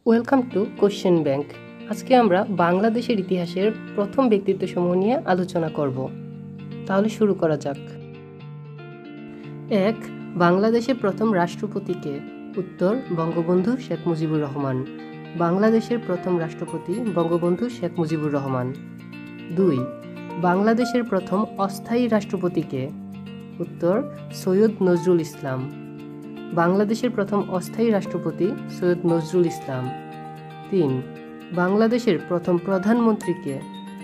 Welcome to question bank. আজকে আমরা বাংলাদেশের ইতিহাসের প্রথম ব্যক্তিত্বসমূহ নিয়ে আলোচনা করব। তাহলে শুরু করা যাক। 1. বাংলাদেশের প্রথম রাষ্ট্রপতিকে? উত্তর, বঙ্গবন্ধু শেখ মুজিবুর রহমান। বাংলাদেশের প্রথম রাষ্ট্রপতি বঙ্গবন্ধু শেখ মুজিবুর রহমান। 2. বাংলাদেশের প্রথম অস্থায়ী রাষ্ট্রপতিকে? উত্তর, সৈয়দ নজরুল ইসলাম। বাংলাদেশের প্রথম অস্থায়ী রাষ্ট্রপতি সৈয়দ নজরুল ইসলাম। 3. বাংলাদেশের প্রথম প্রধানমন্ত্রীকে?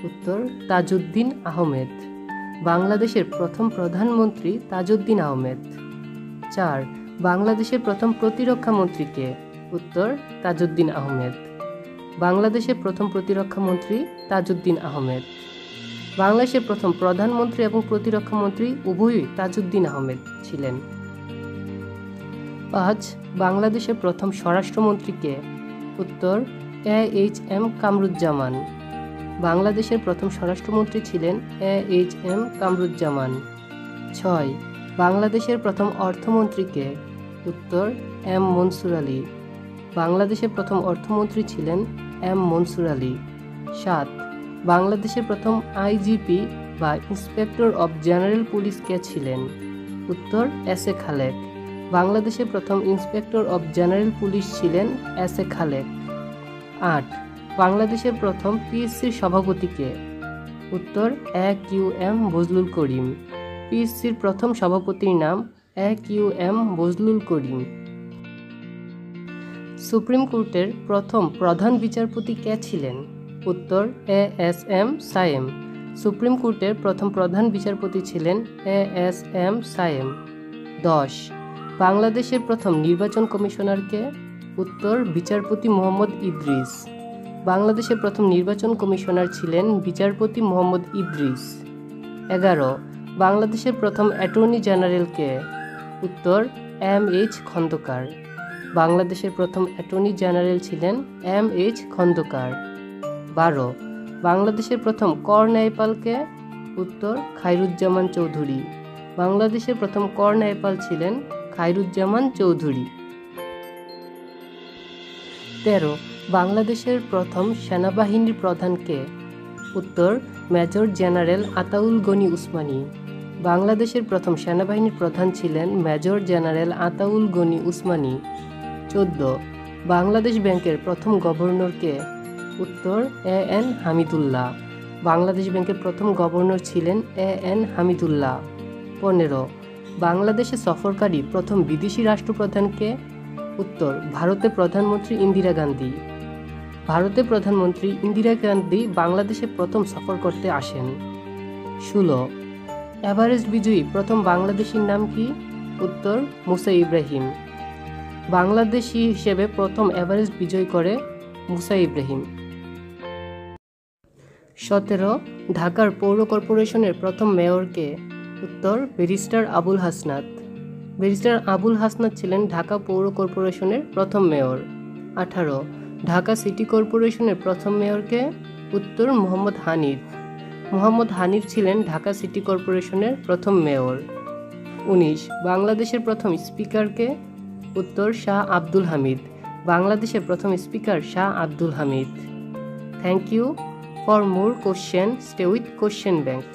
উত্তর, তাজউদ্দিন আহমেদ। বাংলাদেশের প্রথম প্রধানমন্ত্রী তাজউদ্দিন আহমেদ। 4. বাংলাদেশের প্রথম প্রতিরক্ষা মন্ত্রীকে? উত্তর, তাজউদ্দিন আহমেদ। বাংলাদেশের প্রথম প্রতিরক্ষা মন্ত্রী তাজউদ্দিন আহমেদ। বাংলাদেশের প্রথম প্রধানমন্ত্রী এবং প্রতিরক্ষা মন্ত্রী উভয়ই তাজউদ্দিন আহমেদ ছিলেন। 5. বাংলাদেশের প্রথম স্বরাষ্ট্রমন্ত্রীকে? উত্তর, AHM কামরুজ্জামান। বাংলাদেশের প্রথম স্বরাষ্ট্রমন্ত্রী ছিলেন AHM কামরুজ্জামান। 6. বাংলাদেশের প্রথম অর্থমন্ত্রীকে? উত্তর, M মনসুর আলী। বাংলাদেশের প্রথম অর্থমন্ত্রী ছিলেন M মনসুর আলী। 7. বাংলাদেশের প্রথম IGP বা ইন্সপেক্টর অব জেনারেল পুলিশ কে ছিলেন? উত্তর, SA খালেক। বাংলাদেশের প্রথম ইন্সপেক্টর অব জেনারেল পুলিশ ছিলেন SA খালেক। 8. বাংলাদেশের প্রথম PSCর সভাপতিকে? উত্তর, AQM বজলুল করিম। PSCর প্রথম সভাপতির নাম AQM বজলুল করিম। সুপ্রিম কোর্টের প্রথম প্রধান বিচারপতি কে ছিলেন? উত্তর, ASM সায়েম। সুপ্রিম কোর্টের প্রথম প্রধান বিচারপতি ছিলেন ASM সায়েম। 10. বাংলাদেশের প্রথম নির্বাচন কমিশনারকে? উত্তর, বিচারপতি মোহাম্মদ ইদ্রিস। বাংলাদেশের প্রথম নির্বাচন কমিশনার ছিলেন বিচারপতি মোহাম্মদ ইদ্রিস। 11. বাংলাদেশের প্রথম অ্যাটর্নি জেনারেলকে? উত্তর, MH খন্দকার। বাংলাদেশের প্রথম অ্যাটর্নি জেনারেল ছিলেন MH খন্দকার। 12. বাংলাদেশের প্রথম কর ন্যায়পালকে? উত্তর, খায়রুজ্জামান চৌধুরী। বাংলাদেশের প্রথম কর ন্যায়পাল ছিলেন খায়রুজ্জামান চৌধুরী। 13. বাংলাদেশের প্রথম সেনাবাহিনীর প্রধানকে? উত্তর, মেজর জেনারেল আতাউল গনি উসমানী। বাংলাদেশের প্রথম সেনাবাহিনীর প্রধান ছিলেন মেজর জেনারেল আতাউল গনি উসমানী। 14. বাংলাদেশ ব্যাংকের প্রথম গভর্নরকে? উত্তর, AN হামিদুল্লাহ। বাংলাদেশ ব্যাংকের প্রথম গভর্নর ছিলেন AN হামিদুল্লাহ। 15. বাংলাদেশে সফরকারী প্রথম বিদেশি রাষ্ট্রপ্রধানকে? উত্তর, ভারতের প্রধানমন্ত্রী ইন্দিরা গান্ধী। ভারতের প্রধানমন্ত্রী ইন্দিরা গান্ধী বাংলাদেশে প্রথম সফর করতে আসেন। 16. এভারেস্ট বিজয়ী প্রথম বাংলাদেশীর নাম কি? উত্তর, মুসা ইব্রাহিম। বাংলাদেশী হিসেবে প্রথম এভারেস্ট বিজয় করে মুসা ইব্রাহিম। 17. ঢাকার পৌর কর্পোরেশনের প্রথম মেয়রকে? উত্তর, ব্যারিস্টার আবুল হাসনাত। ব্যারিস্টার আবুল হাসনাত ছিলেন ঢাকা পৌর কর্পোরেশনের প্রথম মেয়র। 18. ঢাকা সিটি কর্পোরেশনের প্রথম মেয়রকে? উত্তর, মোহাম্মদ হানিফ। মোহাম্মদ হানিফ ছিলেন ঢাকা সিটি কর্পোরেশনের প্রথম মেয়র। 19. বাংলাদেশের প্রথম স্পিকারকে? উত্তর, শাহ আব্দুল হামিদ। বাংলাদেশের প্রথম speaker Shah Abdul Hamid. Thank you for more question. Stay with question bank.